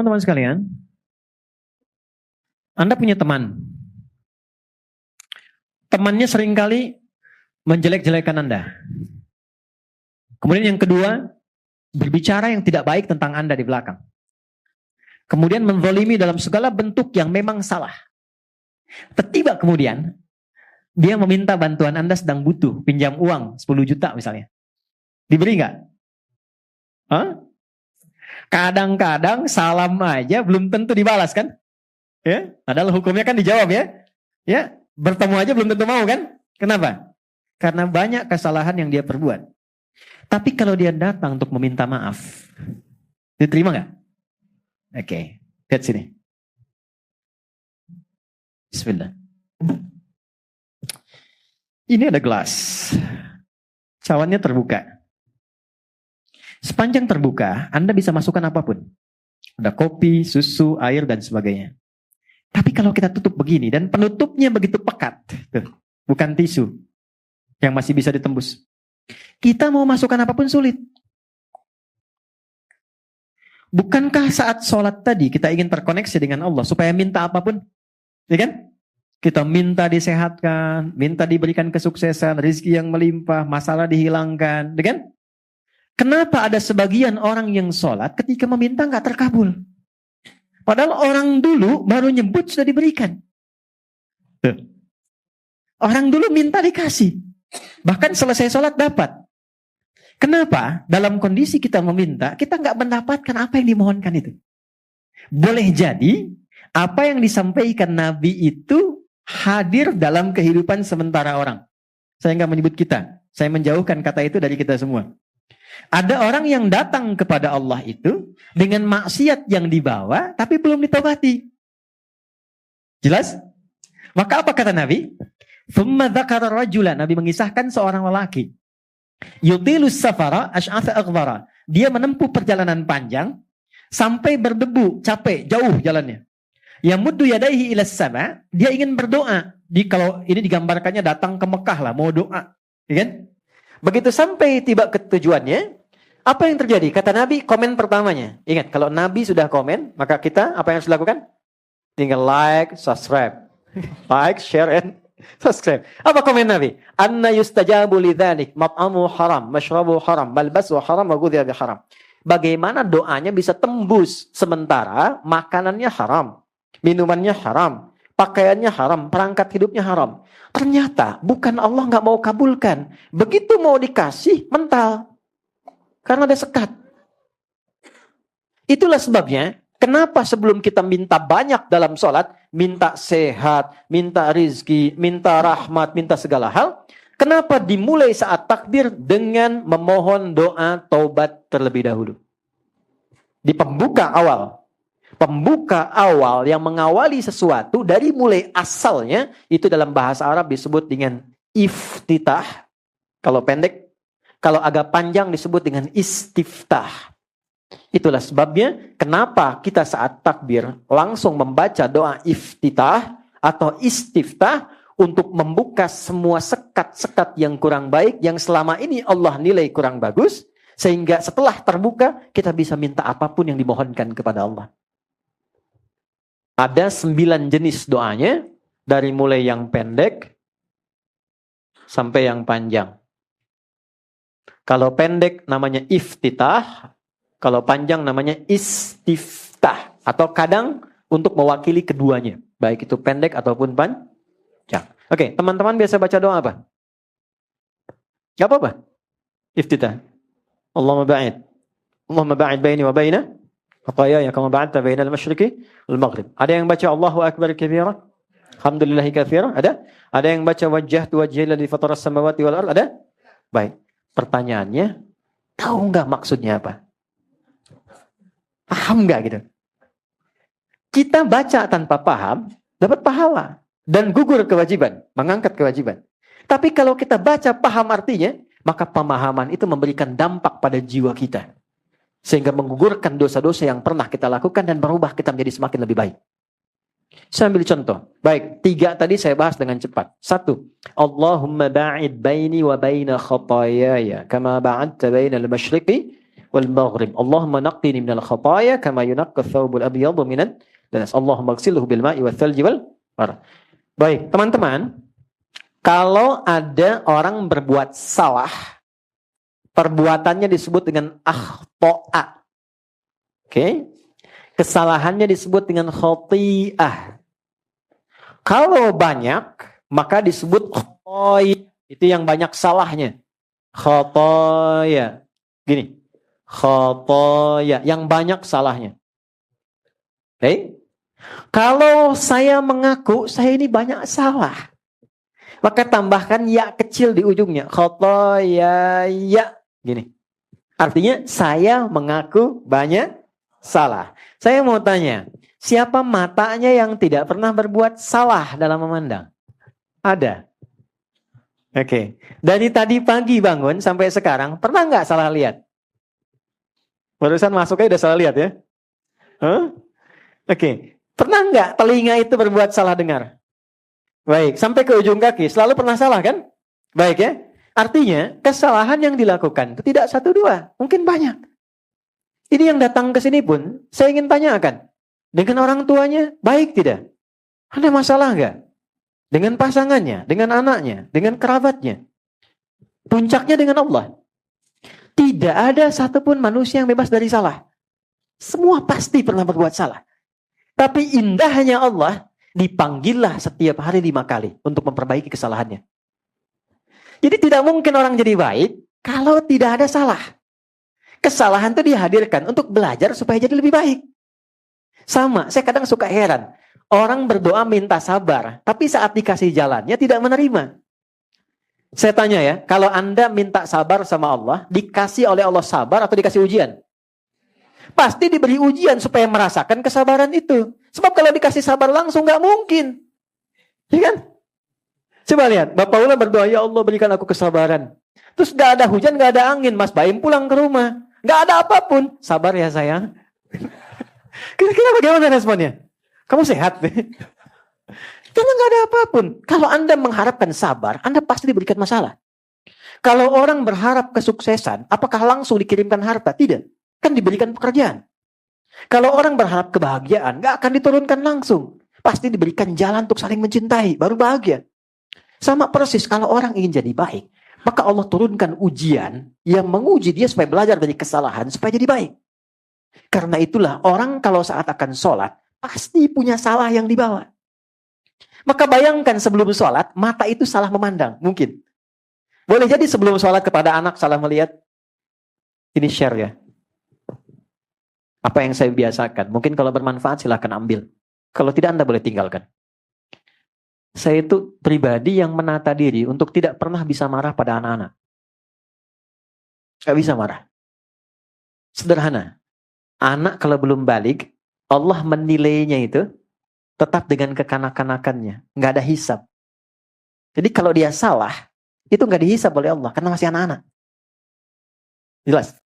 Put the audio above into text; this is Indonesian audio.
teman-teman sekalian, Anda punya teman. Temannya seringkali menjelek-jelekan Anda. Kemudian yang kedua, berbicara yang tidak baik tentang Anda di belakang. Kemudian menzalimi dalam segala bentuk yang memang salah. Tiba kemudian, dia meminta bantuan Anda sedang butuh, pinjam uang 10 juta misalnya. Diberi nggak? Hah? Kadang-kadang salam aja belum tentu dibalas kan? Ya, padahal hukumnya kan dijawab ya. Ya, bertemu aja belum tentu mau kan? Kenapa? Karena banyak kesalahan yang dia perbuat. Tapi kalau dia datang untuk meminta maaf, diterima nggak? Oke, lihat sini. Bismillah. Ini ada gelas. Cawannya terbuka. Sepanjang terbuka, Anda bisa masukkan apapun. Ada kopi, susu, air, dan sebagainya. Tapi kalau kita tutup begini, dan penutupnya begitu pekat, tuh, bukan tisu, yang masih bisa ditembus. Kita mau masukkan apapun sulit. Bukankah saat sholat tadi kita ingin terkoneksi dengan Allah supaya minta apapun? Ya kan? Kita minta disehatkan, minta diberikan kesuksesan, rezeki yang melimpah, masalah dihilangkan. Ya kan? Kenapa ada sebagian orang yang sholat ketika meminta nggak terkabul? Padahal orang dulu baru nyebut sudah diberikan. Tuh. Orang dulu minta dikasih. Bahkan selesai sholat dapat. Kenapa? Dalam kondisi kita meminta, kita nggak mendapatkan apa yang dimohonkan itu. Boleh jadi, apa yang disampaikan Nabi itu hadir dalam kehidupan sementara orang. Saya nggak menyebut kita. Saya menjauhkan kata itu dari kita semua. Ada orang yang datang kepada Allah itu dengan maksiat yang dibawa, tapi belum ditobati. Jelas? Maka apa kata Nabi? Thumma dzakara rajulan. Nabi mengisahkan seorang lelaki. Yutilus safara asy'atha aghbara. Dia menempuh perjalanan panjang sampai berdebu, capek, jauh jalannya. Yamuddu yadaihi ilas sama. Dia ingin berdoa. Kalau ini digambarkannya datang ke Mekah lah, mau doa. Ya kan? Begitu sampai tiba ke tujuannya, apa yang terjadi? Kata Nabi, komen pertamanya. Ingat, kalau Nabi sudah komen, maka kita apa yang harus dilakukan? Tinggal like, subscribe. Like, share, and subscribe. Apa komen Nabi? Anna yustajabu lidzalik, mat'amu haram, mashrabu haram, malbasu haram, wa ghudhiya bi haram. Bagaimana doanya bisa tembus sementara makanannya haram, minumannya haram, pakaiannya haram, perangkat hidupnya haram. Ternyata bukan Allah nggak mau kabulkan. Begitu mau dikasih, mental. Karena ada sekat. Itulah sebabnya, kenapa sebelum kita minta banyak dalam sholat, minta sehat, minta rizki, minta rahmat, minta segala hal, kenapa dimulai saat takbir dengan memohon doa taubat terlebih dahulu? Di pembuka awal. Pembuka awal yang mengawali sesuatu dari mulai asalnya, itu dalam bahasa Arab disebut dengan iftitah. Kalau pendek, kalau agak panjang disebut dengan istiftah. Itulah sebabnya kenapa kita saat takbir langsung membaca doa iftitah atau istiftah untuk membuka semua sekat-sekat yang kurang baik, yang selama ini Allah nilai kurang bagus, sehingga setelah terbuka kita bisa minta apapun yang dimohonkan kepada Allah. Ada 9 jenis doanya, dari mulai yang pendek sampai yang panjang. Kalau pendek namanya iftitah, kalau panjang namanya istiftah. Atau kadang untuk mewakili keduanya, baik itu pendek ataupun panjang. Oke, teman-teman biasa baca doa apa? Gak apa-apa. Iftitah. Allahumma ba'id baini wa baina khataaya kama ba'adta bainal masyriqi wal maghrib. Ada yang baca Allahu akbar kabira, alhamdulillahi katsira? Ada yang baca wajjahtu wajhiya alladzi fataras samawati wal ardh? Ada? Baik. Pertanyaannya, tahu enggak maksudnya apa? Paham enggak gitu? Kita baca tanpa paham, dapat pahala dan gugur kewajiban, mengangkat kewajiban. Tapi kalau kita baca paham artinya, maka pemahaman itu memberikan dampak pada jiwa kita. Sehingga menggugurkan dosa-dosa yang pernah kita lakukan dan merubah kita menjadi semakin lebih baik. Saya ambil contoh. Baik, 3 tadi saya bahas dengan cepat. 1. Allahumma ba'id baini wa baina khataayaya kama ba'adta bainal masyriqi wal maghrib. Allahumma naqqini minal khataaya kama yunaqqa thawbul abyadu minad danas. Allahumma ighsilhu bil ma'i wal thalji wal barad. Baik, teman-teman, kalau ada orang berbuat salah, perbuatannya disebut dengan akhto'a. Oke? Kesalahannya disebut dengan khoti'ah. Kalau banyak, maka disebut khotoy. Itu yang banyak salahnya. Khotoya. Gini. Khotoya. Yang banyak salahnya. Oke? Kalau saya mengaku, saya ini banyak salah. Maka tambahkan ya kecil di ujungnya. Khotoya. Ya. Gini. Artinya, saya mengaku banyak salah. Saya mau tanya, siapa matanya yang tidak pernah berbuat salah dalam memandang? Ada. Oke. Dari tadi pagi bangun sampai sekarang, pernah nggak salah lihat? Barusan masuknya udah salah lihat ya? Huh? Oke. Pernah nggak telinga itu berbuat salah dengar? Baik. Sampai ke ujung kaki, selalu pernah salah kan? Baik ya. Artinya, kesalahan yang dilakukan itu tidak satu dua, mungkin banyak. Ini yang datang ke sini pun, saya ingin tanyakan. Dengan orang tuanya, baik tidak? Ada masalah nggak? Dengan pasangannya, dengan anaknya, dengan kerabatnya. Puncaknya dengan Allah. Tidak ada satupun manusia yang bebas dari salah. Semua pasti pernah berbuat salah. Tapi indahnya Allah, dipanggillah setiap hari 5 kali untuk memperbaiki kesalahannya. Jadi tidak mungkin orang jadi baik kalau tidak ada salah. Kesalahan itu dihadirkan untuk belajar supaya jadi lebih baik. Sama, saya kadang suka heran. Orang berdoa minta sabar, tapi saat dikasih jalannya tidak menerima. Saya tanya ya, kalau Anda minta sabar sama Allah, dikasih oleh Allah sabar atau dikasih ujian? Pasti diberi ujian supaya merasakan kesabaran itu. Sebab kalau dikasih sabar langsung nggak mungkin. Ya kan? Coba lihat, Bapak Ula berdoa, ya Allah berikan aku kesabaran. Terus nggak ada hujan, nggak ada angin, Mas Baim pulang ke rumah. Nggak ada apapun. Sabar ya sayang. Kira-kira bagaimana responnya? Kamu sehat? Karena nggak ada apapun. Kalau Anda mengharapkan sabar, Anda pasti diberikan masalah. Kalau orang berharap kesuksesan, apakah langsung dikirimkan harta? Tidak. Kan diberikan pekerjaan. Kalau orang berharap kebahagiaan, nggak akan diturunkan langsung. Pasti diberikan jalan untuk saling mencintai, baru bahagia. Sama persis kalau orang ingin jadi baik, maka Allah turunkan ujian yang menguji dia supaya belajar dari kesalahan, supaya jadi baik. Karena itulah orang kalau saat akan sholat, pasti punya salah yang dibawa. Maka bayangkan sebelum sholat, mata itu salah memandang. Mungkin. Boleh jadi sebelum sholat kepada anak salah melihat. Ini share ya. Apa yang saya biasakan. Mungkin kalau bermanfaat silahkan ambil. Kalau tidak Anda boleh tinggalkan. Saya itu pribadi yang menata diri untuk tidak pernah bisa marah pada anak-anak. Gak bisa marah. Sederhana. Anak kalau belum balik, Allah menilainya itu tetap dengan kekanak-kanakannya. Nggak ada hisab. Jadi kalau dia salah, itu nggak dihisab oleh Allah. Karena masih anak-anak. Jelas?